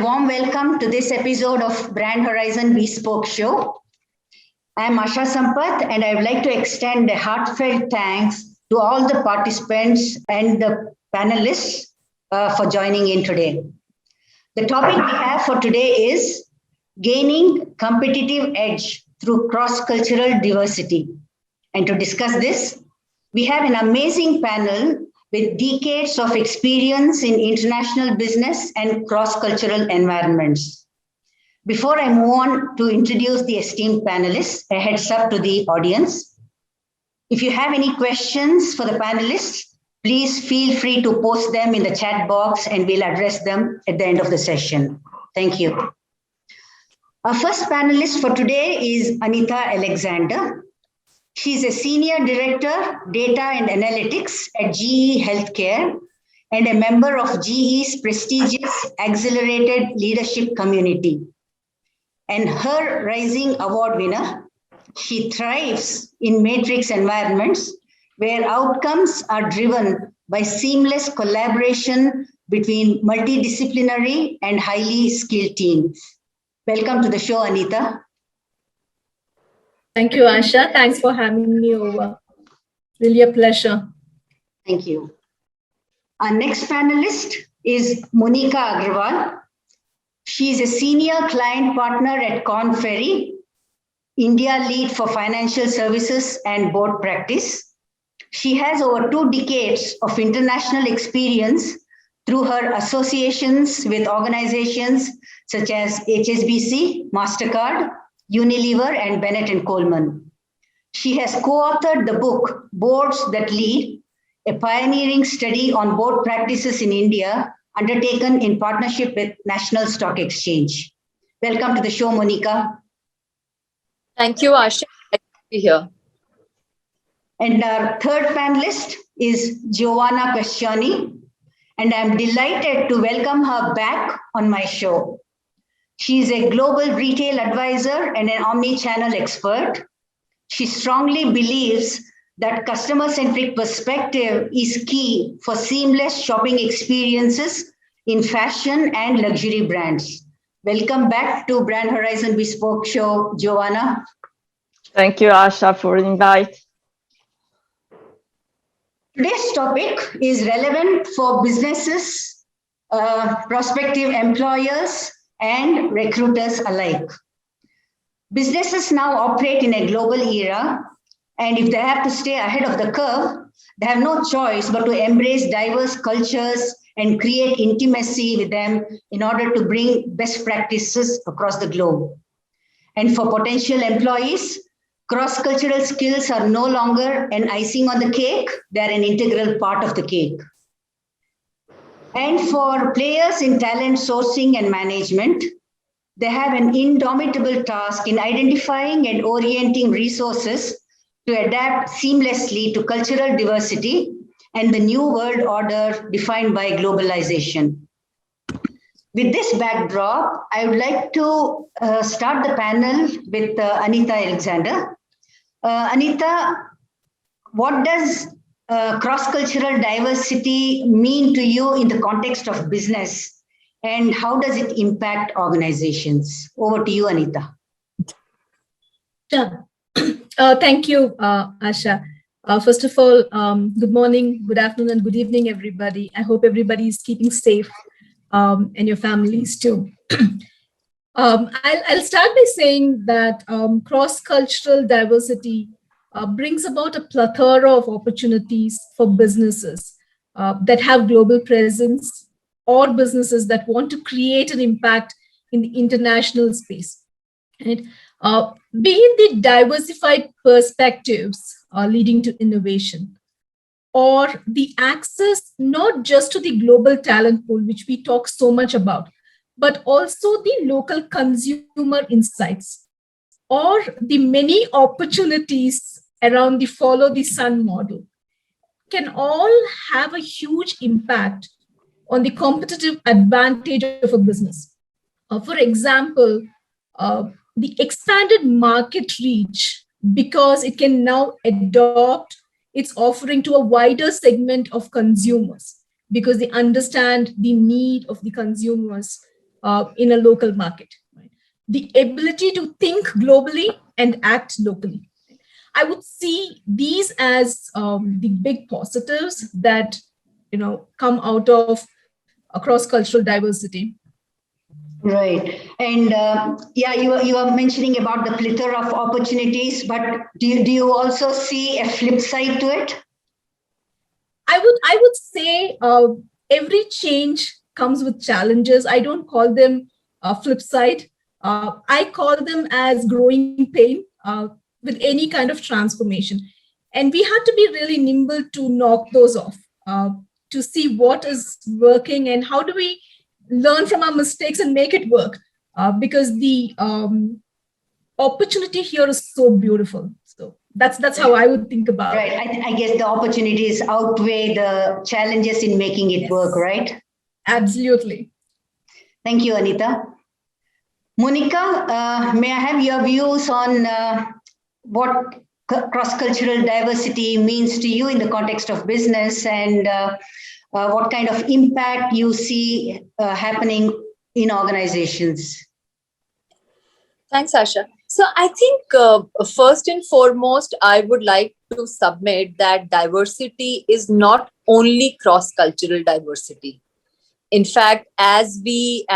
a warm welcome to this episode of Brand Horizon Bespoke Show. I am Asha Sampath, and I would like to extend a heartfelt thanks to all the participants and the panelists for joining in today. The topic we have for today is gaining competitive edge through cross-cultural diversity. And to discuss this, we have an amazing panel with decades of experience in international business and cross-cultural environments. Before I move on to introduce the esteemed panelists, a heads up to the audience. If you have any questions for the panelists, please feel free to post them in the chat box and we'll address them at the end of the session. Thank you. Our first panelist for today is Anita Alexander. She's a Senior Director, Data and Analytics at GE Healthcare and a member of GE's prestigious Accelerated Leadership Community. And her Rising Award winner, she thrives in matrix environments where outcomes are driven by seamless collaboration between multidisciplinary and highly skilled teams. Welcome to the show, Anita. Thank you, Asha. Thanks for having me over. Really a pleasure. Thank you. Our next panelist is Monica Agrawal. She is a senior client partner at KornFerry, India lead for financial services and board practice. She has over 2 decades of international experience through her associations with organizations such as HSBC, MasterCard, Unilever, and Bennett & Coleman. She has co-authored the book, Boards That Lead, a pioneering study on board practices in India, undertaken in partnership with National Stock Exchange. Welcome to the show, Monica. Thank you, Asha. Glad to be here. And our third panelist is Giovanna Questioni, and I'm delighted to welcome her back on my show. She is a global retail advisor and an omni-channel expert. She strongly believes that customer-centric perspective is key for seamless shopping experiences in fashion and luxury brands. Welcome back to Brand Horizon Bespoke Show, Giovanna. Thank you, Asha, for the invite. Today's topic is relevant for businesses, prospective employers, and recruiters alike. Businesses now operate in a global era, and if they have to stay ahead of the curve, they have no choice but to embrace diverse cultures and create intimacy with them in order to bring best practices across the globe. And for potential employees, cross-cultural skills are no longer an icing on the cake, they're an integral part of the cake. And for players in talent sourcing and management, they have an indomitable task in identifying and orienting resources to adapt seamlessly to cultural diversity and the new world order defined by globalization. With this backdrop, I would like to start the panel with Anita Alexander. Anita, what does cross-cultural diversity mean to you in the context of business, and how does it impact organizations? Over to you, Anita. Sure. Thank you, Asha. First of all, good morning, good afternoon, and good evening, everybody. I hope everybody is keeping safe and your families too. I'll start by saying that cross-cultural diversity brings about a plethora of opportunities for businesses that have global presence or businesses that want to create an impact in the international space. And be it the diversified perspectives leading to innovation, or the access not just to the global talent pool, which we talk so much about, but also the local consumer insights, or the many opportunities around the follow the sun model, can all have a huge impact on the competitive advantage of a business. For example, the expanded market reach, because it can now adopt its offering to a wider segment of consumers, because they understand the need of the consumers in a local market. Right? The ability to think globally and act locally. I would see these as the big positives that come out of a cross-cultural diversity. Right. And yeah, you are mentioning about the plethora of opportunities, but do you also see a flip side to it? I would say every change comes with challenges. I don't call them flip side. I call them as growing pain with any kind of transformation. And we have to be really nimble to knock those off, to see what is working and how do we learn from our mistakes and make it work. Because the opportunity here is so beautiful. So that's how I would think about it. Right. I guess the opportunities outweigh the challenges in making it work, right? Absolutely. Thank you, Anita. Monica, may I have your views on what cross-cultural diversity means to you in the context of business and what kind of impact you see happening in organizations? Thanks, Asha. So I think first and foremost, I would like to submit that diversity is not only cross-cultural diversity. In fact, as we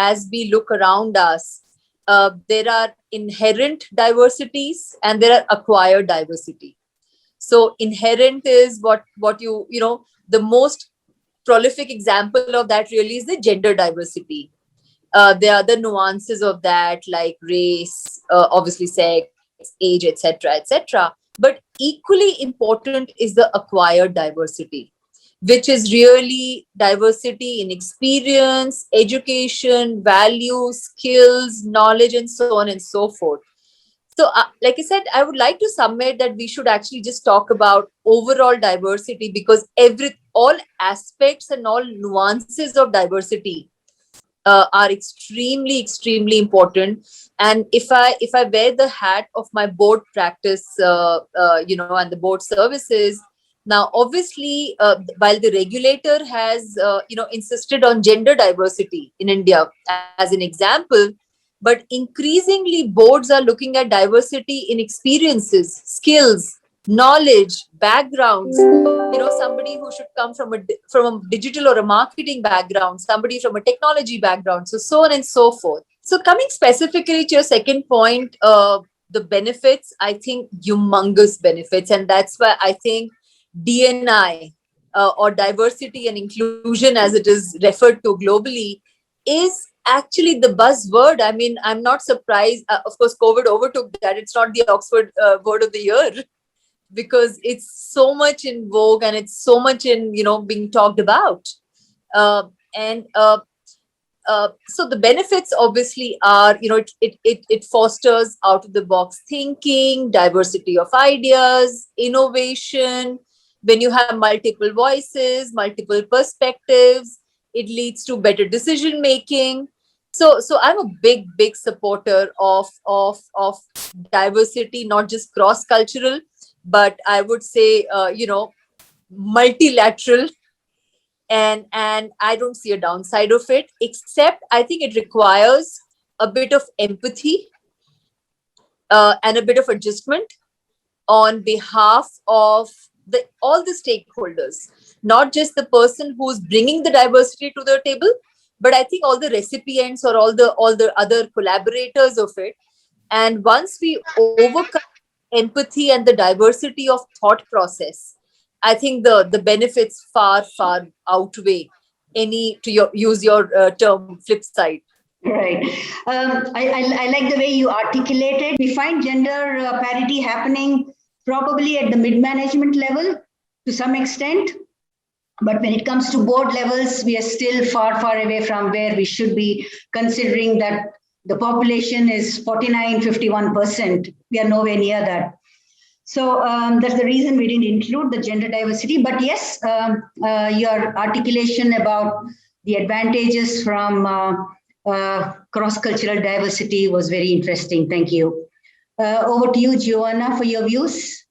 look around us, there are inherent diversities and there are acquired diversity. So inherent is what the most prolific example of that really is the gender diversity. There are the nuances of that, like race, obviously sex, age, etc., etc. But equally important is the acquired diversity, which is really diversity in experience, education, values, skills, knowledge, and so on and so forth. So, like I said, I would like to submit that we should actually just talk about overall diversity, because all aspects and all nuances of diversity are extremely, extremely important. And if I wear the hat of my board practice, and the board services, now obviously, while the regulator has insisted on gender diversity in India as an example, but increasingly boards are looking at diversity in experiences, skills, knowledge, backgrounds. Somebody who should come from a digital or a marketing background, somebody from a technology background, so on and so forth. So coming specifically to your second point, the benefits, I think humongous benefits, and that's why I think D&I or diversity and inclusion, as it is referred to globally, is actually the buzzword. I mean, I'm not surprised. Of course, COVID overtook that. It's not the Oxford word of the year, because it's so much in vogue and it's so much in, being talked about. So the benefits obviously are, it fosters out of the box thinking, diversity of ideas, innovation. When you have multiple voices, multiple perspectives, it leads to better decision making. So I'm a big supporter of diversity, not just cross-cultural, but I would say, multilateral. And I don't see a downside of it, except I think it requires a bit of empathy and a bit of adjustment on behalf of all the stakeholders, not just the person who's bringing the diversity to the table, but I think all the recipients or all the other collaborators of it. And once we overcome empathy and the diversity of thought process, I think the benefits far outweigh any, to use your term, flip side. Right. I like the way you articulated. We find gender parity happening probably at the mid-management level to some extent. But when it comes to board levels, we are still far away from where we should be, considering that the population is 49-51%. We are nowhere near that. So that's the reason we didn't include the gender diversity. But yes, your articulation about the advantages from cross-cultural diversity was very interesting. Thank you. Over to you, Giovanna, for your views.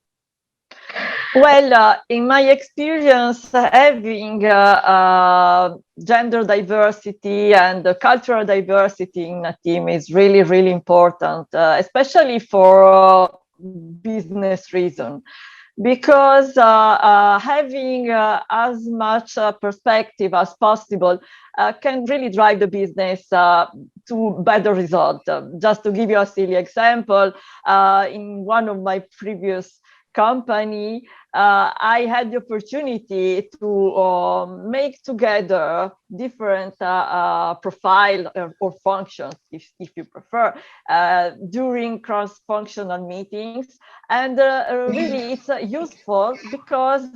Well, in my experience, having gender diversity and cultural diversity in a team is really, really important, especially for business reasons. Because having as much perspective as possible can really drive the business to better results. Just to give you a silly example, in one of my previous company, I had the opportunity to make together different profile or functions, if you prefer, during cross-functional meetings. And really, it's useful because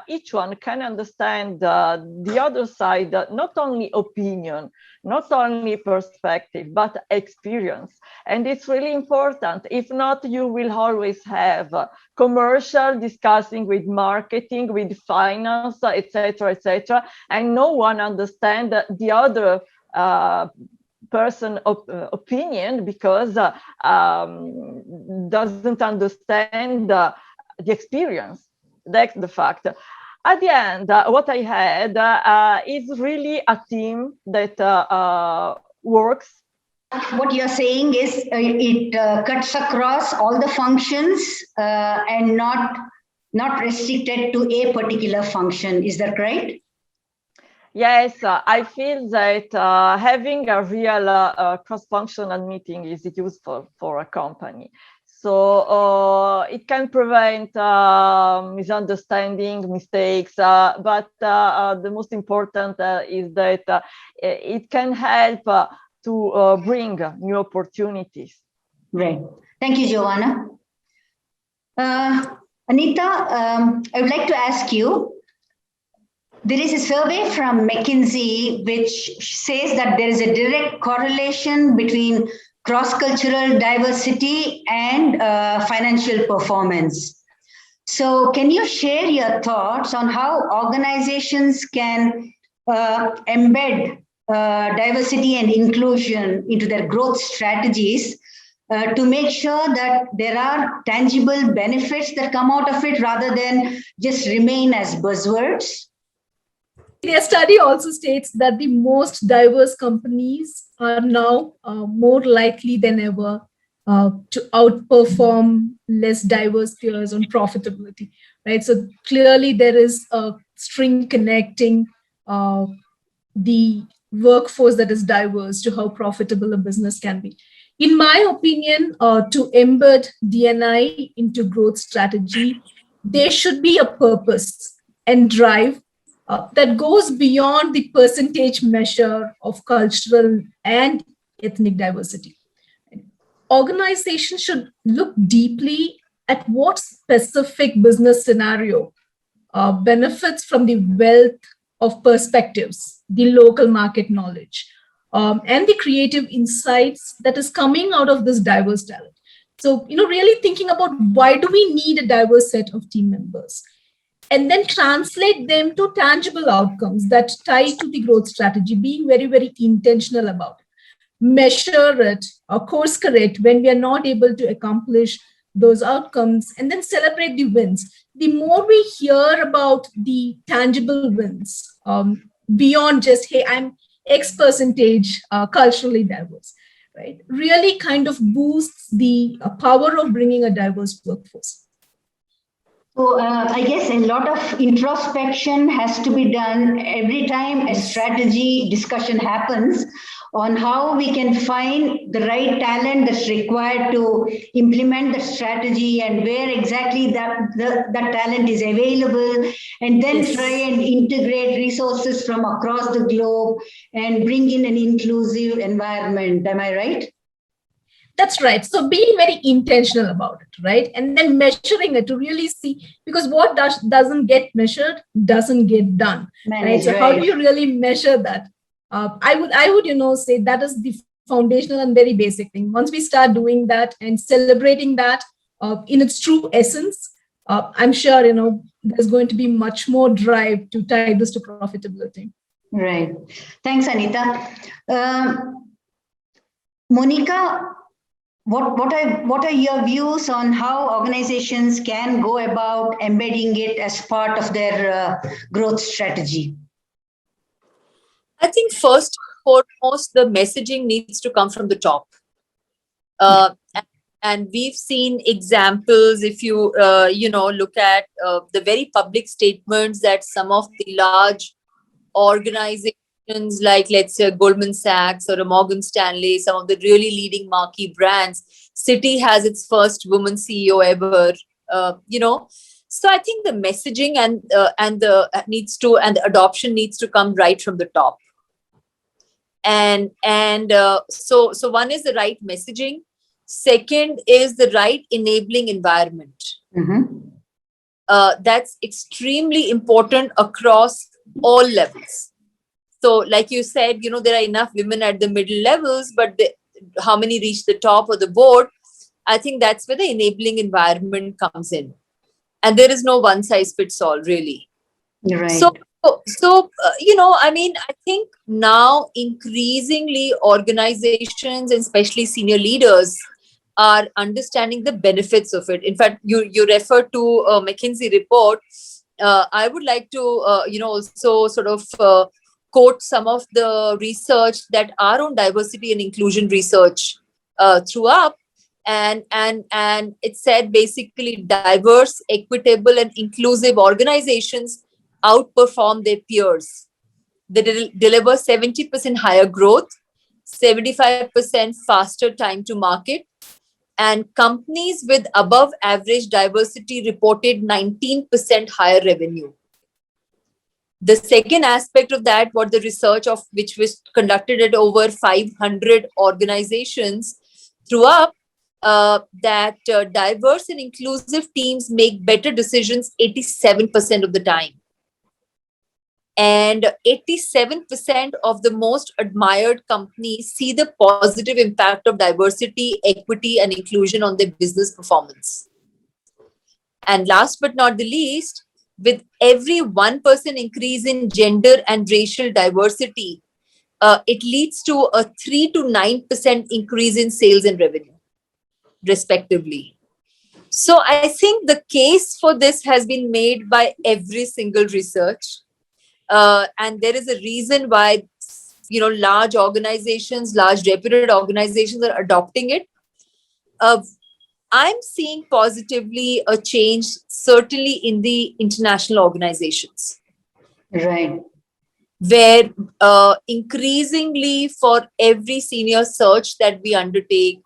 each one can understand the other side, not only opinion, not only perspective, but experience. And it's really important. If not, you will always have commercial discussing with marketing, with finance, etc., and no one understand the other person opinion because doesn't understand the experience. That's the fact. At the end, what I had is really a team that works. What you're saying is it cuts across all the functions and not restricted to a particular function. Is that right? Yes, I feel that having a real cross-functional meeting is useful for a company. So it can prevent misunderstanding, mistakes, but the most important is that it can help to bring new opportunities. Right. Thank you, Giovanna. Anita, I would like to ask you, there is a survey from McKinsey which says that there is a direct correlation between cross-cultural diversity and financial performance. So can you share your thoughts on how organizations can embed diversity and inclusion into their growth strategies to make sure that there are tangible benefits that come out of it rather than just remain as buzzwords? Their study also states that the most diverse companies are now more likely than ever to outperform less diverse peers on profitability, right? So clearly there is a string connecting the workforce that is diverse to how profitable a business can be. In my opinion, to embed D&I into growth strategy, there should be a purpose and drive that goes beyond the percentage measure of cultural and ethnic diversity. Organizations should look deeply at what specific business scenario benefits from the wealth of perspectives, the local market knowledge, and the creative insights that is coming out of this diverse talent. So, really thinking about why do we need a diverse set of team members? And then translate them to tangible outcomes that tie to the growth strategy, being very, very intentional about it. Measure it or course correct when we are not able to accomplish those outcomes, and then celebrate the wins. The more we hear about the tangible wins, beyond just, hey, I'm X percentage culturally diverse, right? Really kind of boosts the power of bringing a diverse workforce. So I guess a lot of introspection has to be done every time a strategy discussion happens on how we can find the right talent that's required to implement the strategy and where exactly that talent is available, and then try and integrate resources from across the globe and bring in an inclusive environment. Am I right? That's right. So being very intentional about it, right? And then measuring it to really see, because what doesn't get measured doesn't get done. Right? So how do you really measure that? I would, say that is the foundational and very basic thing. Once we start doing that and celebrating that in its true essence, I'm sure, there's going to be much more drive to tie this to profitability. Right. Thanks, Anita. Monica, what are your views on how organizations can go about embedding it as part of their growth strategy? I think first and foremost, the messaging needs to come from the top. And we've seen examples. If you look at the very public statements that some of the large organizations, like let's say Goldman Sachs or a Morgan Stanley, some of the really leading marquee brands, Citi has its first woman CEO ever. So I think the messaging and the adoption needs to come right from the top. So one is the right messaging. Second is the right enabling environment. Mm-hmm. That's extremely important across all levels. So like you said, there are enough women at the middle levels, but how many reach the top of the board? I think that's where the enabling environment comes in. And there is no one size fits all, really. Right. So I think now increasingly organizations and especially senior leaders are understanding the benefits of it. In fact, you refer to a McKinsey report. I would like to, also sort of quote some of the research that our own diversity and inclusion research threw up. And it said basically diverse, equitable, and inclusive organizations outperform their peers. They deliver 70% higher growth, 75% faster time to market, and companies with above average diversity reported 19% higher revenue. The second aspect of that, what the research of which was conducted at over 500 organizations threw up, that diverse and inclusive teams make better decisions 87% of the time. And 87% of the most admired companies see the positive impact of diversity, equity, and inclusion on their business performance. And last but not the least, with every 1% increase in gender and racial diversity, it leads to a 3 to 9% increase in sales and revenue, respectively. So I think the case for this has been made by every single research. And there is a reason why, large organizations, large reputed organizations are adopting it. I'm seeing positively a change, certainly in the international organizations. Right. Where increasingly for every senior search that we undertake,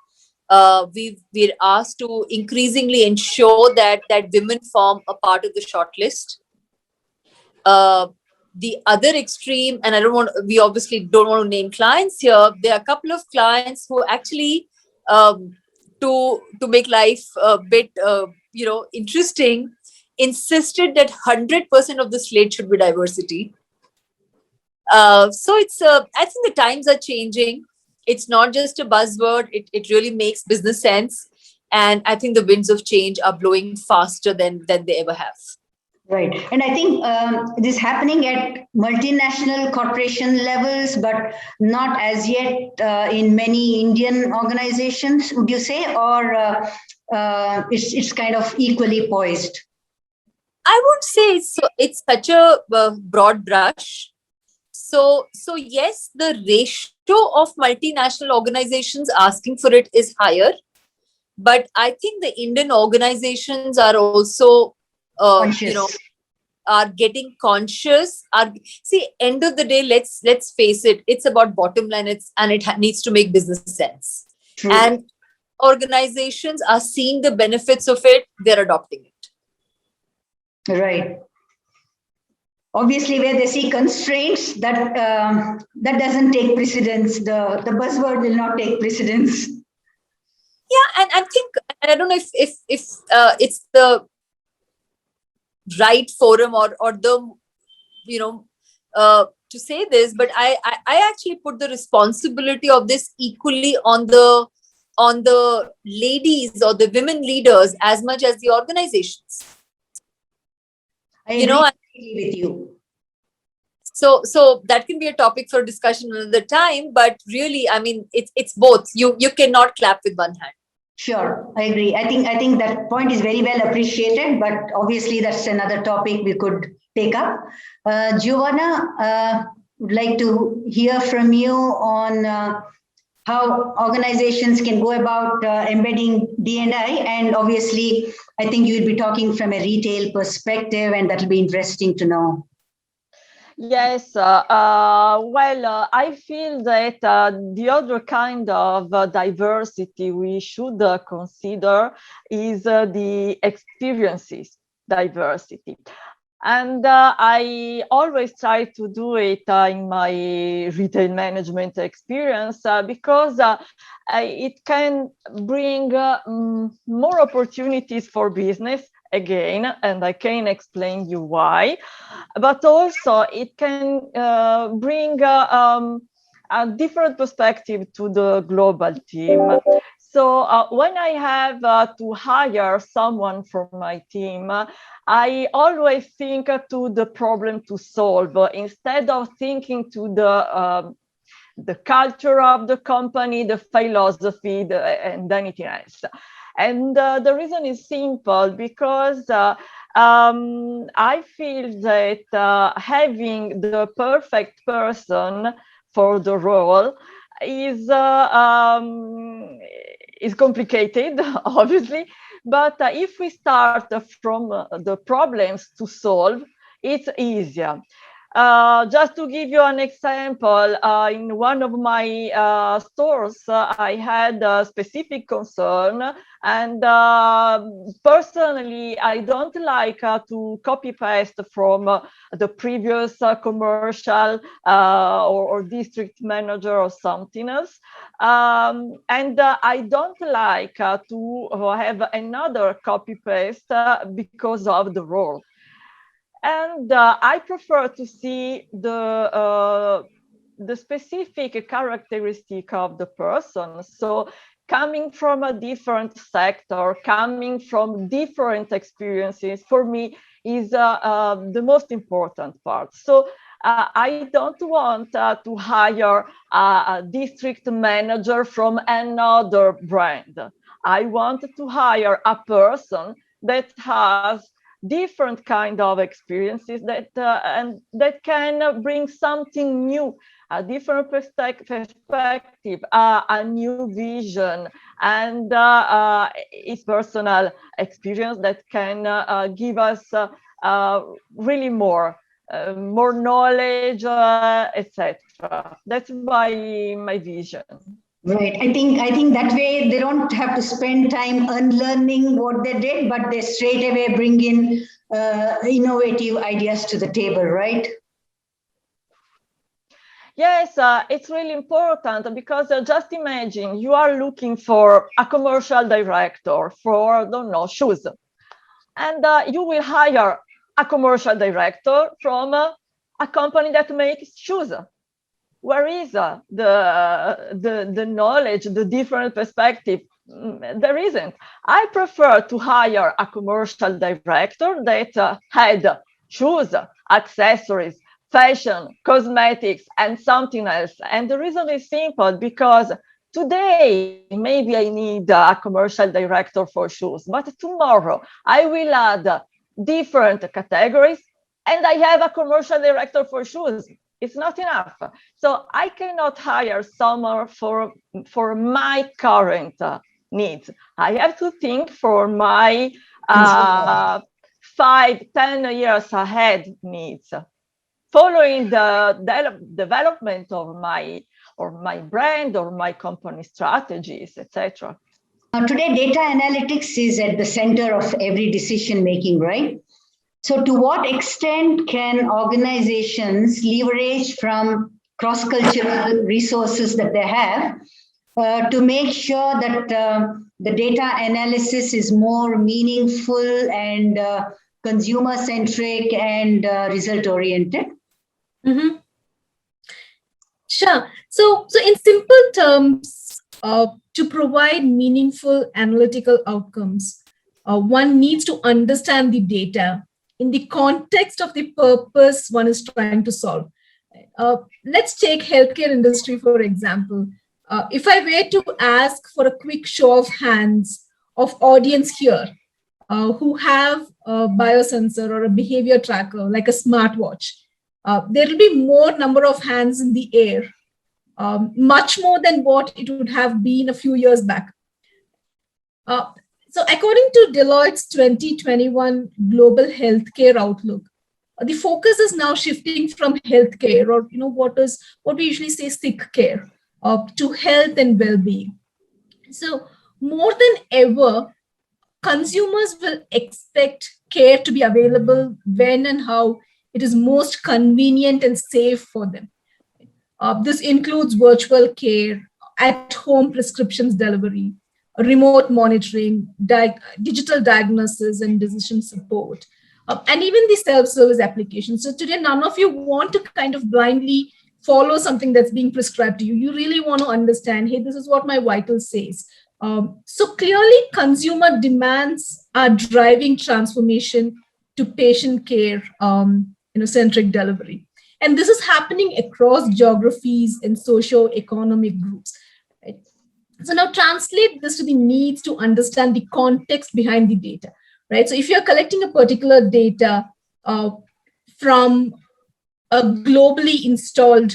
we're asked to increasingly ensure that women form a part of the shortlist. The other extreme, and we obviously don't want to name clients here. There are a couple of clients who actually, to make life a bit, interesting, insisted that 100% of the slate should be diversity. So it's, I think the times are changing. It's not just a buzzword. It really makes business sense. And I think the winds of change are blowing faster than they ever have. Right. And I think this is happening at multinational corporation levels, but not as yet in many Indian organizations, would you say? Or it's kind of equally poised? I would say it's such a broad brush. So yes, the ratio of multinational organizations asking for it is higher. But I think the Indian organizations are also are getting conscious. End of the day, let's face it, it's about bottom line. It needs to make business sense. True. And organizations are seeing the benefits of it. They're adopting it. Right. Obviously, where they see constraints, that doesn't take precedence. The buzzword will not take precedence. Yeah, and I think, and I don't know if it's the right forum or the to say this, but I actually put the responsibility of this equally on the ladies or the women leaders as much as the organizations. I agree with you. So that can be a topic for discussion another time, but really, I mean, it's both. You cannot clap with one hand. Sure, I agree. I think that point is very well appreciated, but obviously that's another topic we could take up. Giovanna, would like to hear from you on how organizations can go about embedding D&I, and obviously I think you'll be talking from a retail perspective, and that'll be interesting to know. Yes, I feel that the other kind of diversity we should consider is the experiences diversity. And I always try to do it in my retail management experience because it can bring more opportunities for business again, and I can explain you why. But also it can bring a different perspective to the global team. So when I have to hire someone from my team, I always think to the problem to solve instead of thinking to the culture of the company, the philosophy, and anything else. And the reason is simple, because I feel that having the perfect person for the role is complicated, obviously. But if we start from the problems to solve, it's easier. Just to give you an example, in one of my stores, I had a specific concern, and personally, I don't like to copy paste from the previous commercial or district manager or something else. And I don't like to have another copy paste because of the role. And I prefer to see the specific characteristic of the person. So coming from a different sector, coming from different experiences, for me is the most important part. So I don't want to hire a district manager from another brand. I want to hire a person that has different kind of experiences and that can bring something new, a different perspective, a new vision, and its personal experience that can give us really more knowledge, etc. That's my vision. Right. I think that way they don't have to spend time unlearning what they did, but they straight away bring in innovative ideas to the table, right? Yes, it's really important, because just imagine you are looking for a commercial director for, I don't know, shoes. And you will hire a commercial director from a company that makes shoes. Where is the knowledge, the different perspective? There isn't. I prefer to hire a commercial director that had shoes, accessories, fashion, cosmetics, and something else. And the reason is simple, because today maybe I need a commercial director for shoes, but tomorrow I will add different categories and I have a commercial director for shoes. It's not enough. So I cannot hire someone for my current needs. I have to think for my 5-10 years ahead needs, following the development of my brand or my company strategies, etc. Today, data analytics is at the center of every decision making, right? So to what extent can organizations leverage from cross-cultural resources that they have to make sure that the data analysis is more meaningful and consumer-centric and result-oriented? Mm-hmm. Sure. So in simple terms, to provide meaningful analytical outcomes, one needs to understand the data in the context of the purpose one is trying to solve. Let's take healthcare industry, for example. If I were to ask for a quick show of hands of audience here who have a biosensor or a behavior tracker like a smartwatch, there will be more number of hands in the air, much more than what it would have been a few years back. So according to Deloitte's 2021 Global Healthcare Outlook, the focus is now shifting from healthcare, or what we usually say sick care, to health and well-being. So more than ever, consumers will expect care to be available when and how it is most convenient and safe for them. This includes virtual care, at-home prescriptions delivery, remote monitoring, digital diagnosis and decision support, and even the self-service applications. So today, none of you want to kind of blindly follow something that's being prescribed to you. You really want to understand, hey, this is what my vital says. So clearly, consumer demands are driving transformation to patient care, centric delivery. And this is happening across geographies and socio-economic groups. Right? So now translate this to the needs to understand the context behind the data. Right? So if you're collecting a particular data from a globally installed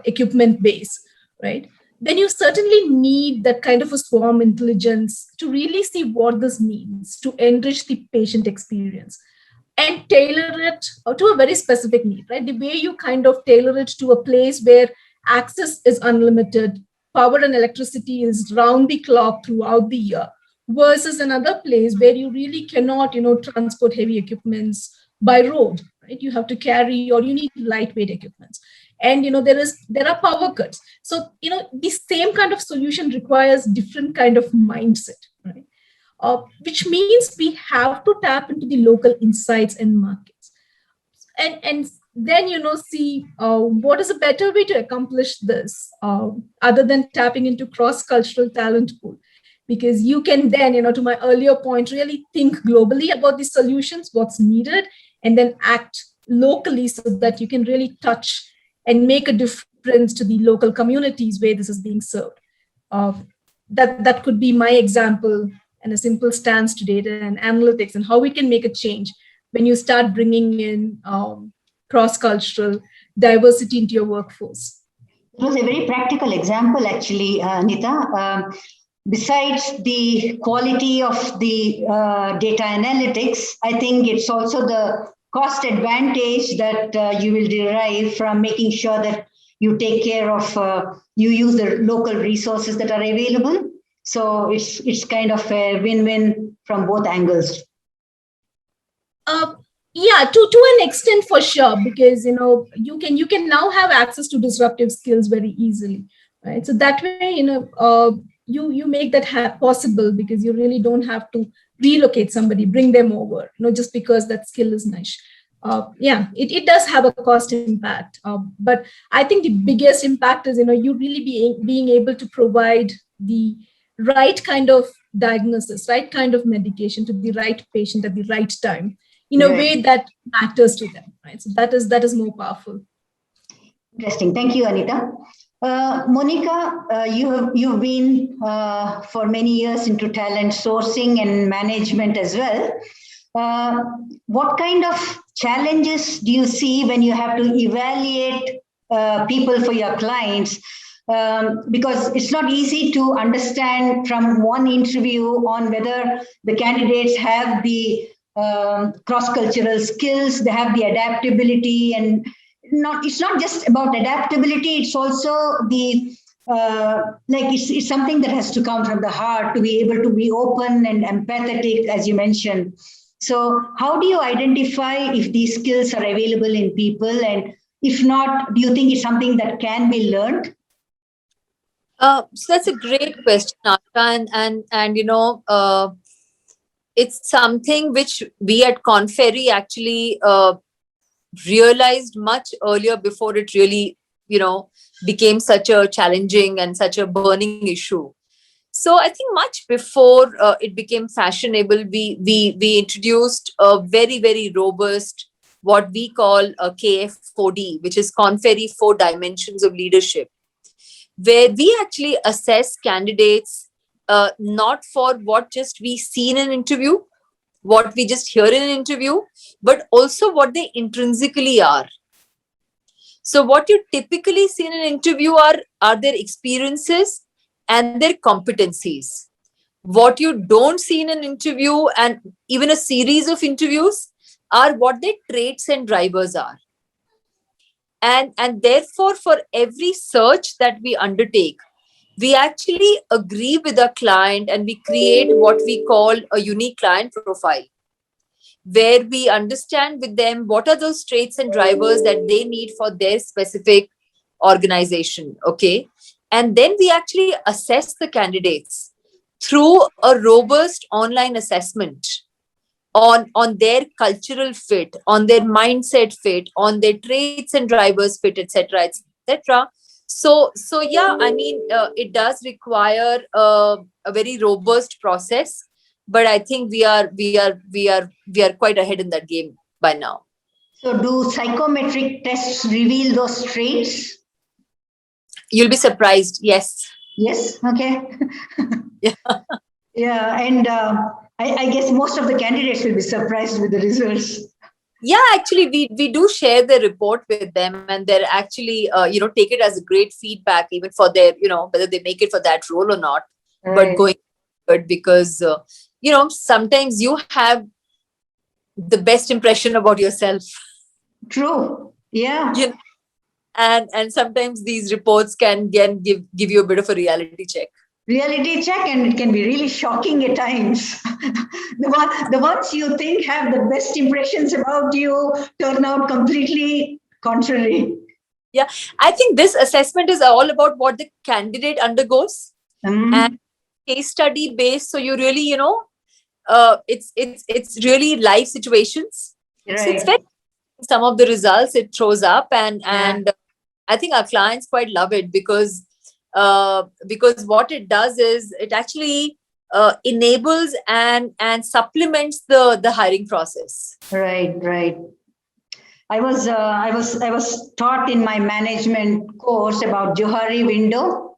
equipment base, right, then you certainly need that kind of a swarm intelligence to really see what this means to enrich the patient experience and tailor it to a very specific need, right? The way you kind of tailor it to a place where access is unlimited, power and electricity is round the clock throughout the year, versus another place where you really cannot, transport heavy equipments by road, right? You have to carry, or you need lightweight equipments. And, there are power cuts. So, the same kind of solution requires different kind of mindset, right? Which means we have to tap into the local insights and markets. And then, see what is a better way to accomplish this other than tapping into cross-cultural talent pool. Because you can then, to my earlier point, really think globally about the solutions, what's needed, and then act locally so that you can really touch and make a difference to the local communities where this is being served. That could be my example and a simple stance to data and analytics and how we can make a change when you start bringing in cross-cultural diversity into your workforce. It was a very practical example, actually, Anita. Besides the quality of the data analytics, I think it's also the cost advantage that you will derive from making sure that you take care of, you use the local resources that are available. So it's kind of a win-win from both angles. Yeah, to an extent for sure, because you can now have access to disruptive skills very easily, right? So that way, you make that possible, because you really don't have to relocate somebody, bring them over, just because that skill is niche. It does have a cost impact, but I think the biggest impact is you really being able to provide the right kind of diagnosis, right kind of medication to the right patient at the right time in a way that matters to them, right? So that is more powerful. Interesting. Thank you, Anita. Monica, you've been for many years into talent sourcing and management as well. What kind of challenges do you see when you have to evaluate people for your clients? Because it's not easy to understand from one interview on whether the candidates have the cross-cultural skills, they have the adaptability, and it's not just about adaptability, it's also the it's something that has to come from the heart to be able to be open and empathetic, as you mentioned. So how do you identify if these skills are available in people, and if not, do you think it's something that can be learned? So that's a great question, Asha, and it's something which we at KornFerry actually realized much earlier, before it really, became such a challenging and such a burning issue. So I think much before it became fashionable, we introduced a very, very robust, what we call a KF4D, which is KornFerry 4 Dimensions of Leadership, where we actually assess candidates not for what just we see in an interview, what we just hear in an interview, but also what they intrinsically are. So what you typically see in an interview are their experiences and their competencies. What you don't see in an interview and even a series of interviews are what their traits and drivers are. And therefore, for every search that we undertake, we actually agree with a client and we create what we call a unique client profile, where we understand with them what are those traits and drivers that they need for their specific organization. Okay. And then we actually assess the candidates through a robust online assessment on their cultural fit, on their mindset fit, on their traits and drivers fit, etc., etc. So yeah, I mean, it does require a very robust process, but I think we are quite ahead in that game by now. So do psychometric tests reveal those traits? You'll be surprised. Yes. Yes. Okay. Yeah. Yeah. And I guess most of the candidates will be surprised with the results. Yeah, actually, we do share the report with them, and they're actually, take it as a great feedback, even for their, whether they make it for that role or not. Right. But going forward, because, sometimes you have the best impression about yourself. True. Yeah. And sometimes these reports can give you a bit of a reality check. Reality check, and it can be really shocking at times. The ones you think have the best impressions about you turn out completely contrary. Yeah, I think this assessment is all about what the candidate undergoes and case study based. So you really, it's really life situations. Right. So it's very, some of the results it throws up, and I think our clients quite love it because what it does is it actually enables and supplements the hiring process. Right. I was taught in my management course about Johari window,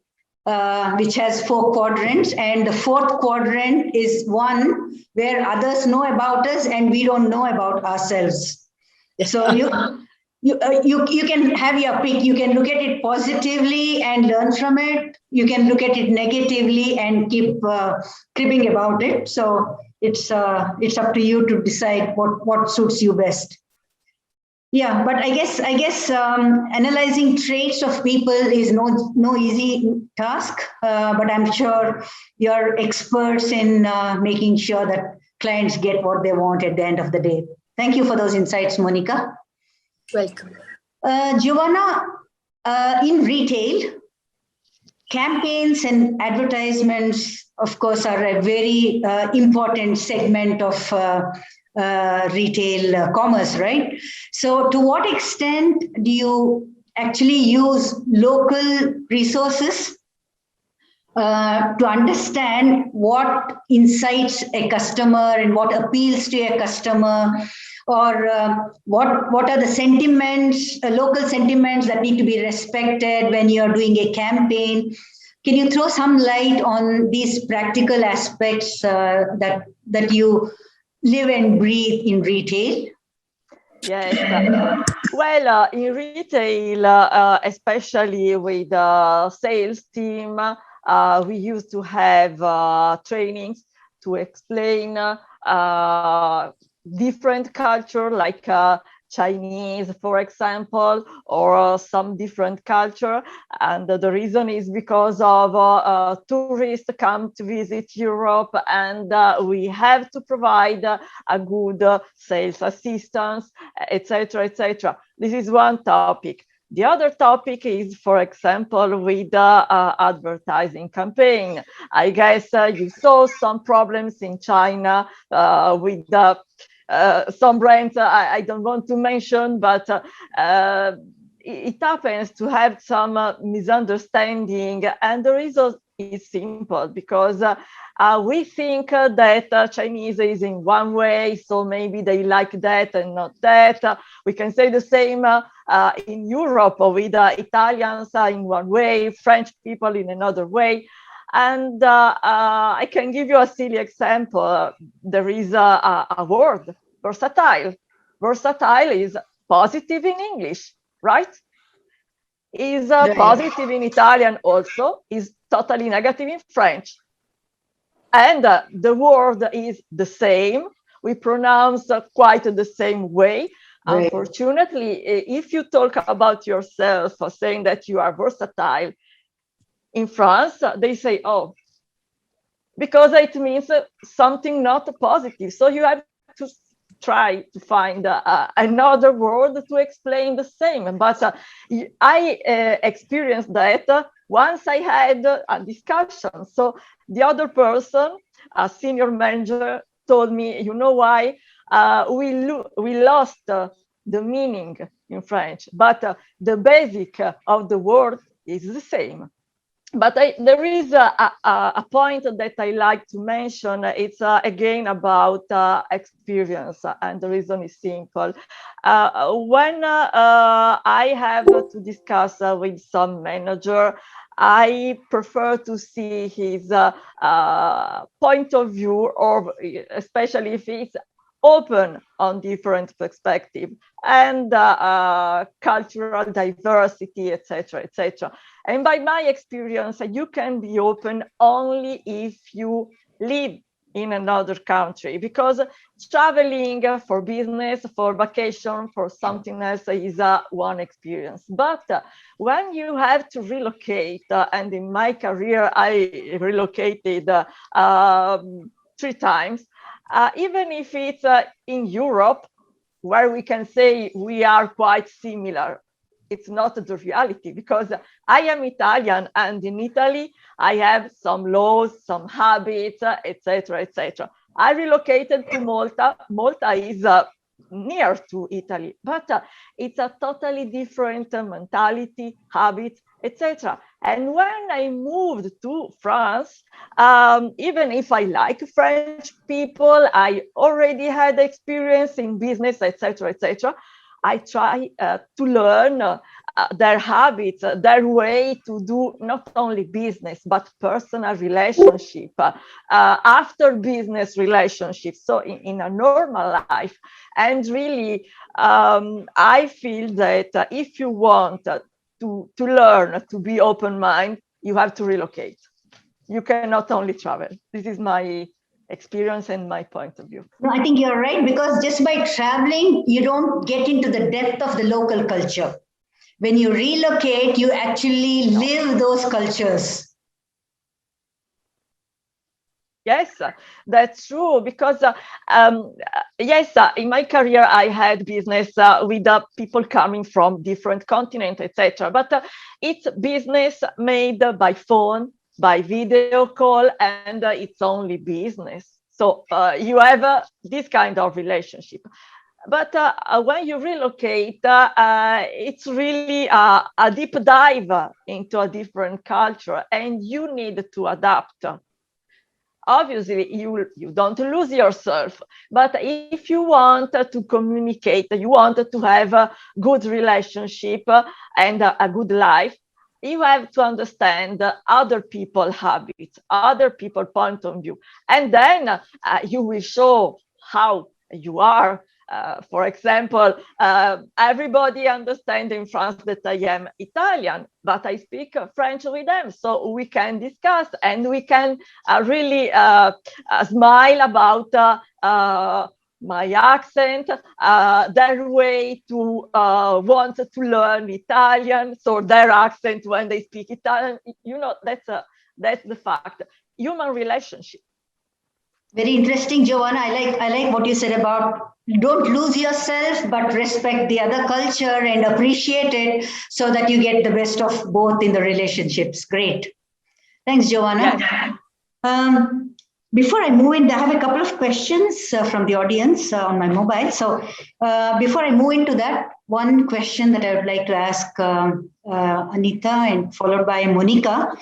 which has 4 quadrants, and the 4th quadrant is one where others know about us and we don't know about ourselves. So you can have your pick. You can look at it positively and learn from it. You can look at it negatively and keep cribbing about it. So it's up to you to decide what suits you best. Yeah, but I guess analyzing traits of people is no easy task. But I'm sure you're experts in making sure that clients get what they want at the end of the day. Thank you for those insights, Monica. Welcome. Giovanna, in retail, campaigns and advertisements, of course, are a very important segment of retail commerce, right? So to what extent do you actually use local resources to understand what incites a customer and what appeals to a customer, or what are the sentiments, local sentiments that need to be respected when you're doing a campaign? Can you throw some light on these practical aspects that you live and breathe in retail? Yes. Well, in retail, especially with the sales team, we used to have trainings to explain different culture, like Chinese, for example, or some different culture. And the reason is because of tourists come to visit Europe, and we have to provide a good sales assistance, etc., etc. This is one topic. The other topic is, for example, with the advertising campaign. I guess you saw some problems in China with some brands I don't want to mention, but it happens to have some misunderstanding, and there is is simple because we think that Chinese is in one way, so maybe they like that and not that. We can say the same in Europe with Italians in one way, French people in another way. And I can give you a silly example. There is a word, versatile. Versatile is positive in English, right? Is positive in Italian also, is totally negative in French. And the word is the same. We pronounce quite the same way. Right. Unfortunately, if you talk about yourself saying that you are versatile, in France, they say, oh, because it means something not positive. So you have to try to find another word to explain the same. But I experienced that once I had a discussion. So the other person, a senior manager, told me, you know why? We lost the meaning in French, but the basic of the word is the same. But there is a point that I like to mention. It's again about experience, and the reason is simple. When I have to discuss with some manager, I prefer to see his point of view, or especially if it's open on different perspective and cultural diversity, etc., etc. And by my experience, you can be open only if you live in another country, because traveling for business, for vacation, for something else is one experience. But when you have to relocate, and in my career, I relocated 3 times, even if it's in Europe, where we can say we are quite similar, it's not the reality, because I am Italian, and in Italy, I have some laws, some habits, etc., etc. I relocated to Malta. Malta is near to Italy, but it's a totally different mentality, habits, etc. And when I moved to France, even if I like French people, I already had experience in business, etc., etc. I try to learn their habits, their way to do not only business, but personal relationship, after business relationships, so in a normal life. And really, I feel that if you want to learn to be open-minded, you have to relocate. You cannot only travel. This is my experience and my point of view. No, I think you're right, because just by traveling, you don't get into the depth of the local culture. When you relocate, you actually live those cultures. Yes, that's true, because yes, in my career, I had business with people coming from different continents, etc. But it's business made by phone, by video call, and it's only business. So you have this kind of relationship. But when you relocate, it's really a deep dive into a different culture, and you need to adapt. Obviously, you don't lose yourself, but if you want to communicate, you want to have a good relationship and a good life, you have to understand other people's habits, other people's point of view, and then you will show how you are. For example, everybody understands in France that I am Italian, but I speak French with them, so we can discuss and we can really smile about my accent, their way to want to learn Italian, so their accent when they speak Italian. You know, that's the fact. Human relationship. Very interesting, Giovanna. I like what you said about don't lose yourself, but respect the other culture and appreciate it, so that you get the best of both in the relationships. Great. Thanks, Giovanna. Yes. Before I move in, I have a couple of questions from the audience on my mobile. So before I move into that, one question that I would like to ask Anita and followed by Monica.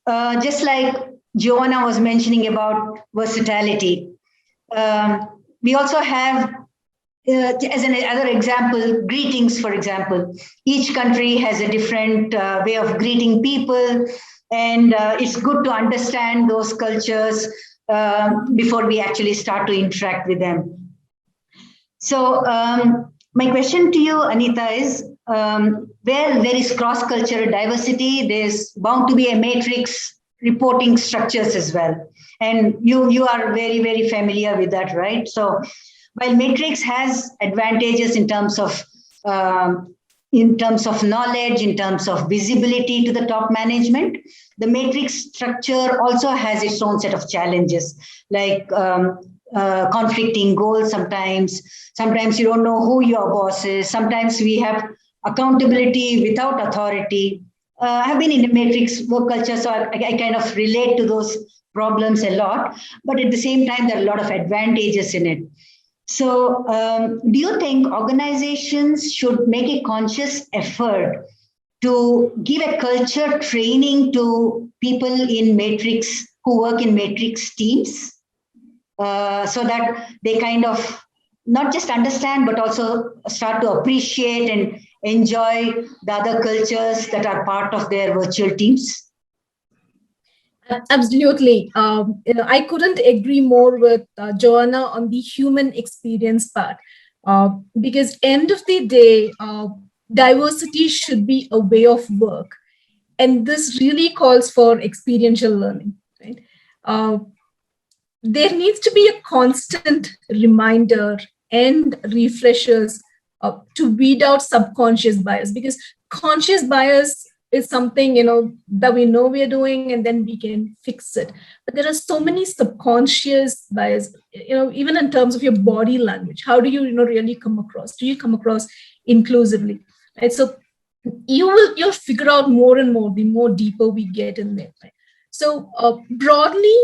just like Giovanna was mentioning about versatility, we also have, as another example, greetings, for example. Each country has a different way of greeting people, and it's good to understand those cultures before we actually start to interact with them. So my question to you, Anita, is where there is cross-cultural diversity, there's bound to be a matrix reporting structures as well. And you are very, very familiar with that, right? So while matrix has advantages in terms of knowledge, in terms of visibility to the top management, the matrix structure also has its own set of challenges, like conflicting goals sometimes. Sometimes you don't know who your boss is. Sometimes we have accountability without authority. I've been in the matrix work culture, so I kind of relate to those problems a lot. But at the same time, there are a lot of advantages in it. So do you think organizations should make a conscious effort to give a culture training to people in matrix who work in matrix teams so that they kind of not just understand, but also start to appreciate and enjoy the other cultures that are part of their virtual teams? Absolutely. I couldn't agree more with Joanna on the human experience part, because end of the day, diversity should be a way of work. And this really calls for experiential learning, right? There needs to be a constant reminder and refreshers to weed out subconscious bias, because conscious bias is something that we know we're doing and then we can fix it. But there are so many subconscious bias, even in terms of your body language. How do you really come across? Do you come across inclusively? Right? So you'll figure out more and more the more deeper we get in there. Right? So broadly,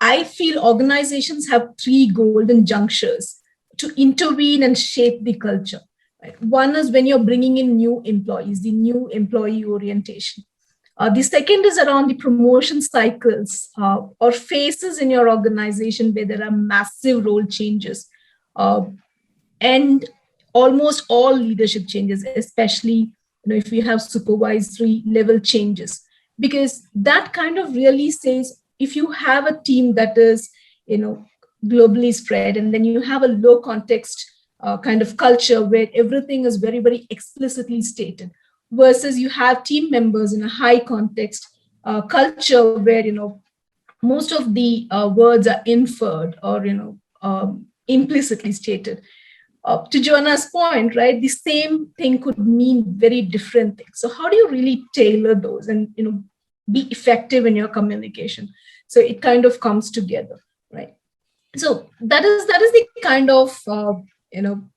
I feel organizations have 3 golden junctures to intervene and shape the culture. Right? One is when you're bringing in new employees, the new employee orientation. The second is around the promotion cycles or phases in your organization where there are massive role changes and almost all leadership changes, especially if you have supervisory level changes, because that kind of really says if you have a team that is globally spread, and then you have a low context kind of culture where everything is very, very explicitly stated, versus you have team members in a high context culture where most of the words are inferred or implicitly stated. To Joanna's point, right, the same thing could mean very different things. So how do you really tailor those and be effective in your communication? So it kind of comes together, right? So that is the kind of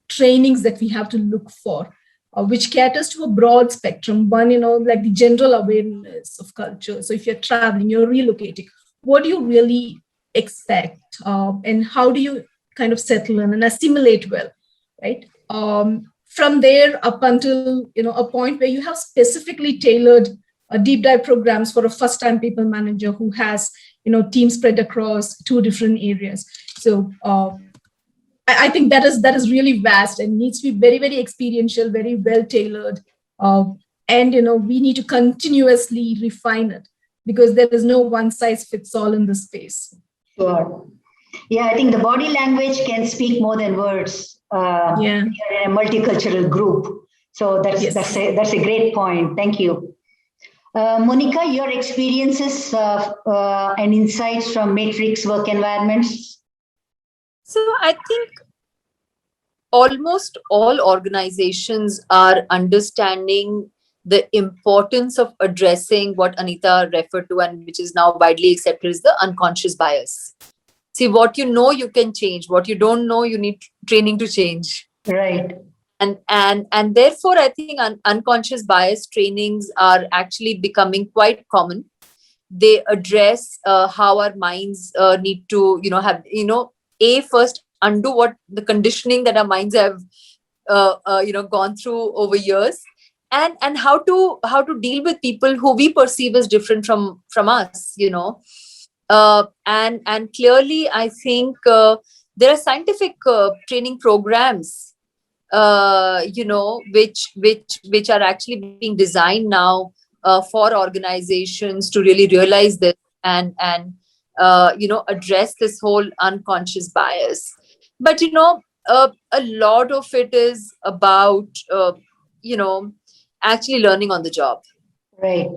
trainings that we have to look for, which caters to a broad spectrum. One, like the general awareness of culture. So if you're traveling, you're relocating, what do you really expect, and how do you kind of settle in and assimilate well, right? From there up until a point where you have specifically tailored deep dive programs for a first-time people manager who has teams spread across 2 different areas. So I think that is really vast and needs to be very, very experiential, very well tailored, and we need to continuously refine it because there is no one size fits all in this space. Sure. Yeah, I think the body language can speak more than words. Yeah, in a multicultural group. So that's a great point. Thank you. Monica, your experiences and insights from matrix work environments? So I think almost all organizations are understanding the importance of addressing what Anita referred to and which is now widely accepted is the unconscious bias. See, what you can change. What you don't know, you need training to change. Right. And therefore, I think unconscious bias trainings are actually becoming quite common. They address how our minds need to, have, first undo what the conditioning that our minds have, gone through over years, and how to deal with people who we perceive as different from us, and clearly I think there are scientific training programs, which are actually being designed now for organizations to really realize this and address this whole unconscious bias. But a lot of it is about actually learning on the job. Right.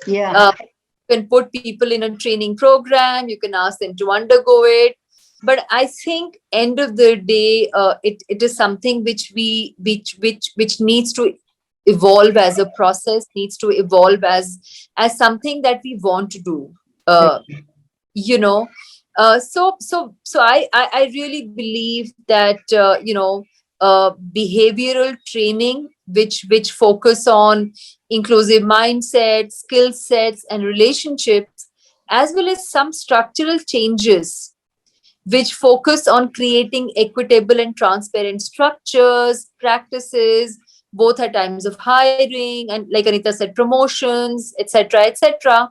Yeah. You can put people in a training program, you can ask them to undergo it, but I think end of the day, it is something which needs to evolve as a process, needs to evolve as something that we want to do. So I really believe that behavioral training, which focus on inclusive mindset, skill sets, and relationships, as well as some structural changes which focus on creating equitable and transparent structures, practices, both at times of hiring and, like Anita said, promotions, etc., etc.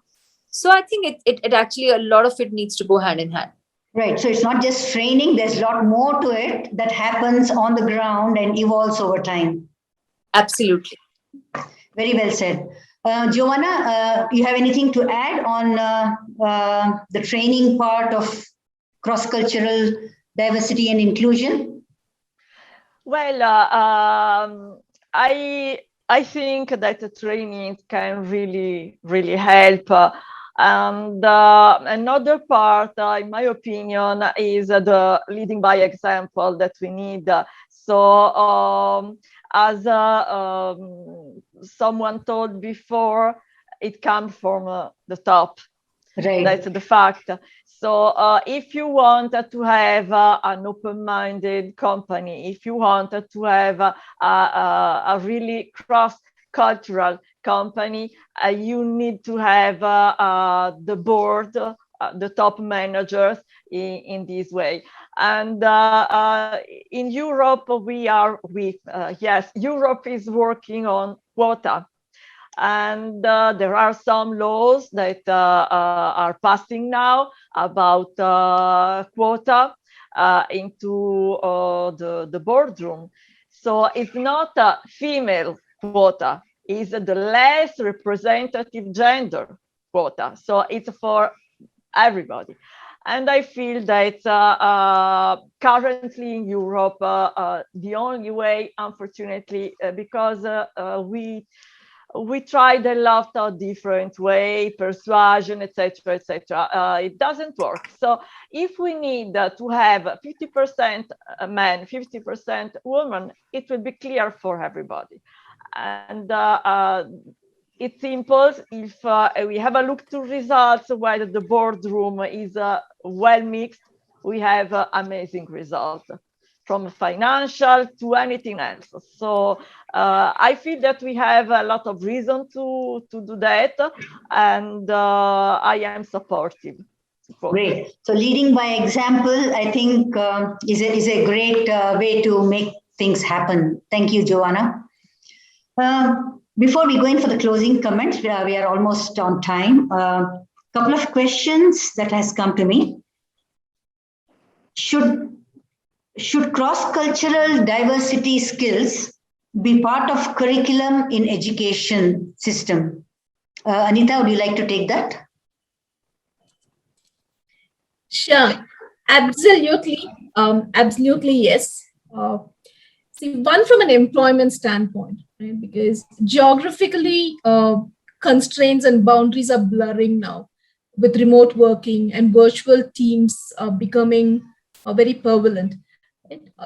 So I think it actually, a lot of it needs to go hand in hand. Right. So it's not just training, there's a lot more to it that happens on the ground and evolves over time. Absolutely. Very well said. Giovanna, you have anything to add on the training part of cross-cultural diversity and inclusion? Well, I think that the training can really help. And another part, in my opinion, is the leading by example that we need. So as someone told before, it comes from the top. Right. That's the fact. So if you want to have an open-minded company, if you want to have a really cross-cultural company, you need to have the board, the top managers in this way. And in Europe, Europe is working on quota. And there are some laws that are passing now about quota into the boardroom. So it's not a female quota, it's the less representative gender quota. So it's for everybody. And I feel that currently in Europe, the only way, unfortunately, because we tried a lot of different way, persuasion, etc., etc. It doesn't work. So if we need to have 50% men, 50% women, it will be clear for everybody. And it's simple. If we have a look to results, whether the boardroom is well mixed, we have amazing results, from financial to anything else. So I feel that we have a lot of reason to do that, and I am supportive. Great. So leading by example, I think is a great way to make things happen. Thank you, Giovanna. Before we go in for the closing comments, we are almost on time. Couple of questions that has come to me. Should cross-cultural diversity skills be part of curriculum in education system? Anita, would you like to take that? Sure, absolutely. Absolutely, yes. See, one from an employment standpoint, right? Because geographically, constraints and boundaries are blurring now with remote working and virtual teams becoming very prevalent.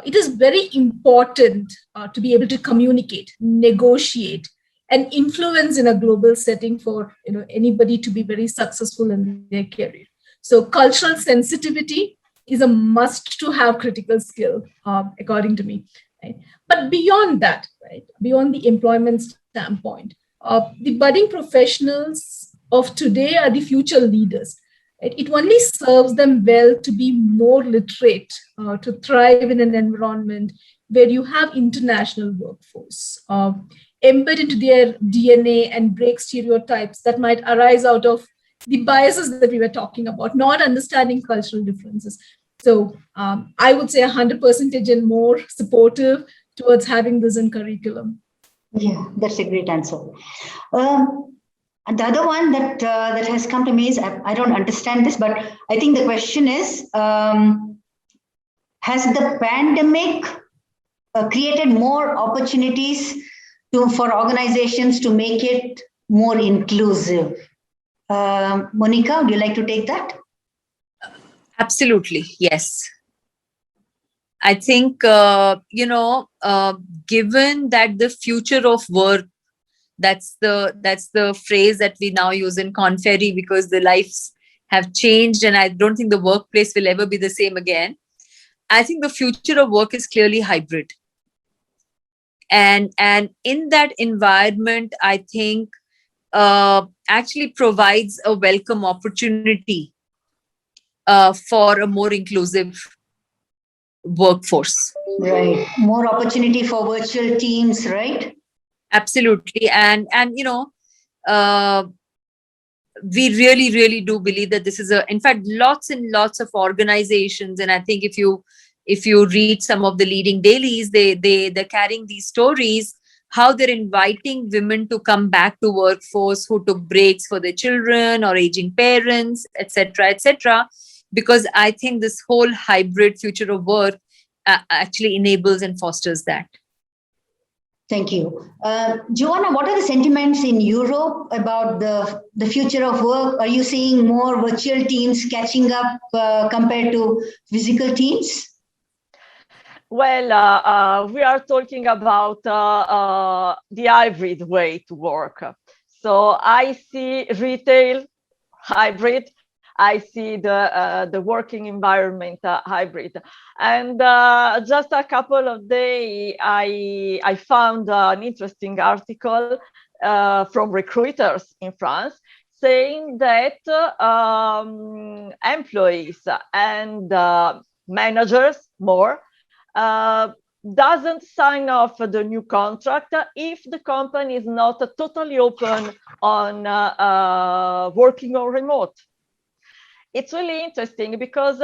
It is very important to be able to communicate, negotiate, and influence in a global setting for anybody to be very successful in their career. So cultural sensitivity is a must-to-have critical skill, according to me. Right? But beyond that, right, beyond the employment standpoint, the budding professionals of today are the future leaders. Right? It only serves them well to be more literate, to thrive in an environment where you have international workforce. embed into their DNA and break stereotypes that might arise out of the biases that we were talking about, not understanding cultural differences. So I would say 100% and more supportive towards having this in curriculum. Yeah, that's a great answer. And the other one that that has come to me is, I don't understand this, but I think the question is, has the pandemic created more opportunities for organizations to make it more inclusive? Monica, would you like to take that? Absolutely, yes. I think, given that the future of work, that's the phrase that we now use in KornFerry, because the lives have changed and I don't think the workplace will ever be the same again. I think the future of work is clearly hybrid. And in that environment, I think actually provides a welcome opportunity for a more inclusive workforce. Right. More opportunity for virtual teams, right? Absolutely. And we really do believe that this is in fact, lots and lots of organizations. And I think if you read some of the leading dailies, they're carrying these stories, how they're inviting women to come back to workforce who took breaks for their children or aging parents, etc., because I think this whole hybrid future of work actually enables and fosters that. Thank you. Giovanna, what are the sentiments in Europe about the future of work? Are you seeing more virtual teams catching up compared to physical teams? Well, we are talking about the hybrid way to work. So I see retail hybrid. I see the working environment hybrid. And just a couple of days, I found an interesting article from recruiters in France saying that employees and managers more doesn't sign off the new contract if the company is not totally open on working on remote. It's really interesting because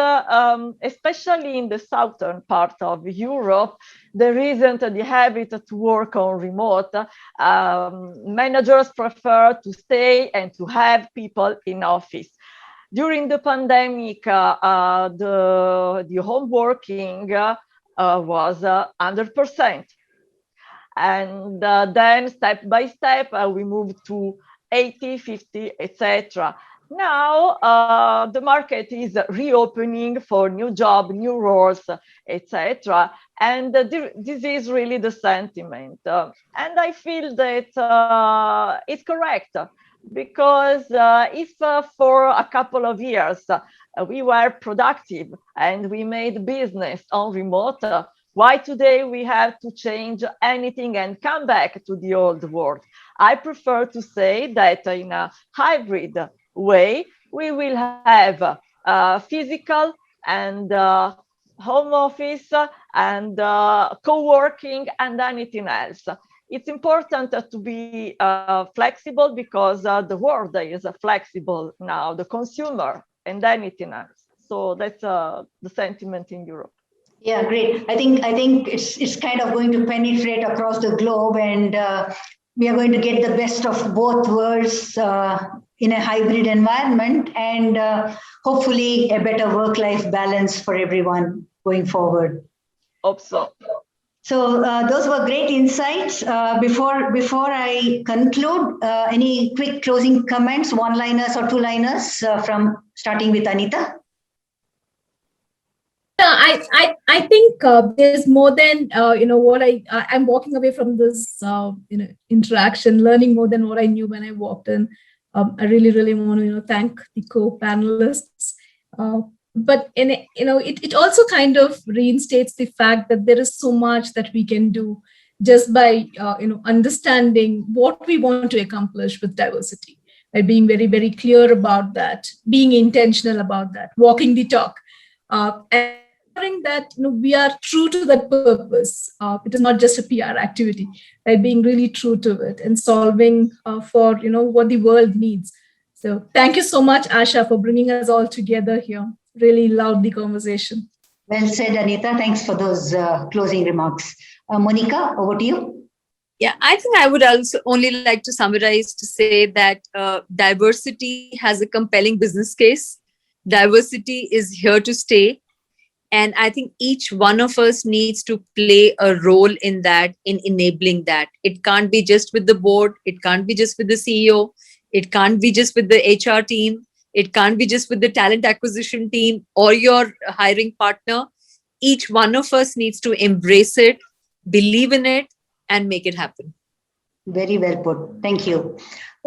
especially in the southern part of Europe, there isn't the habit to work on remote. Managers prefer to stay and to have people in office. During the pandemic, the home working was 100%. And then step by step, we moved to 80, 50, etc. Now, the market is reopening for new jobs, new roles, etc. And this is really the sentiment. And I feel that it's correct, because if for a couple of years we were productive and we made business on remote, why today we have to change anything and come back to the old world? I prefer to say that in a hybrid way, we will have physical and home office and co-working and anything else. It's important to be flexible because the world is flexible now, the consumer and anything else. So that's the sentiment in Europe. Yeah, great. I think it's kind of going to penetrate across the globe, and we are going to get the best of both worlds in a hybrid environment, and hopefully a better work-life balance for everyone going forward. Hope so. So those were great insights. Before I conclude, any quick closing comments, one-liners or two-liners from starting with Anita? I think there's more than what I'm walking away from this interaction, learning more than what I knew when I walked in. I really want to thank the co-panelists. But it also kind of reinstates the fact that there is so much that we can do just by understanding what we want to accomplish with diversity, by being very, very clear about that, being intentional about that, walking the talk. And that we are true to that purpose. It is not just a PR activity, right? Being really true to it and solving for what the world needs. So thank you so much, Asha, for bringing us all together here. Really loved the conversation. Well said, Anita. Thanks for those closing remarks. Monica, over to you. Yeah, I think I would also only like to summarize to say that diversity has a compelling business case. Diversity is here to stay. And I think each one of us needs to play a role in that, in enabling that. It can't be just with the board. It can't be just with the CEO. It can't be just with the HR team. It can't be just with the talent acquisition team or your hiring partner. Each one of us needs to embrace it, believe in it, and make it happen. Very well put. Thank you.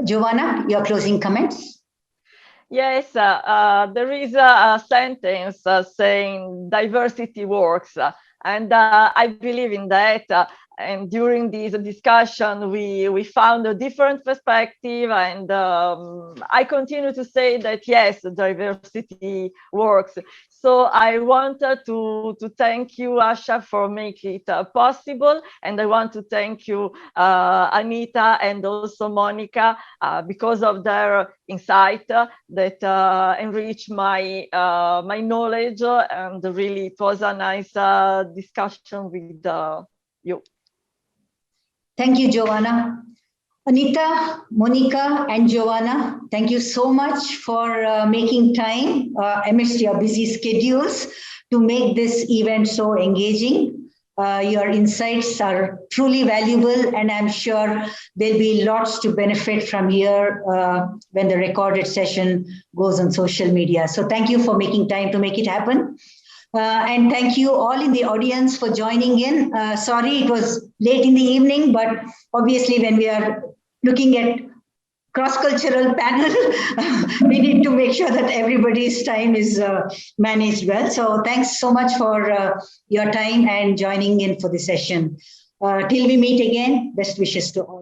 Giovanna, your closing comments? Yes, there is a sentence saying diversity works, and I believe in that. And during this discussion, we found a different perspective, and I continue to say that yes, diversity works. So I wanted to thank you, Asha, for making it possible, and I want to thank you, Anita, and also Monica, because of their insight that enriched my my knowledge, and really it was a nice discussion with you. Thank you, Giovanna. Anita, Monica, and Giovanna, thank you so much for making time amidst your busy schedules to make this event so engaging. Your insights are truly valuable, and I'm sure there'll be lots to benefit from here when the recorded session goes on social media. So thank you for making time to make it happen. And thank you all in the audience for joining in. Sorry, it was late in the evening, but obviously when we are looking at cross-cultural panel, we need to make sure that everybody's time is managed well. So thanks so much for your time and joining in for the session. Till we meet again, best wishes to all.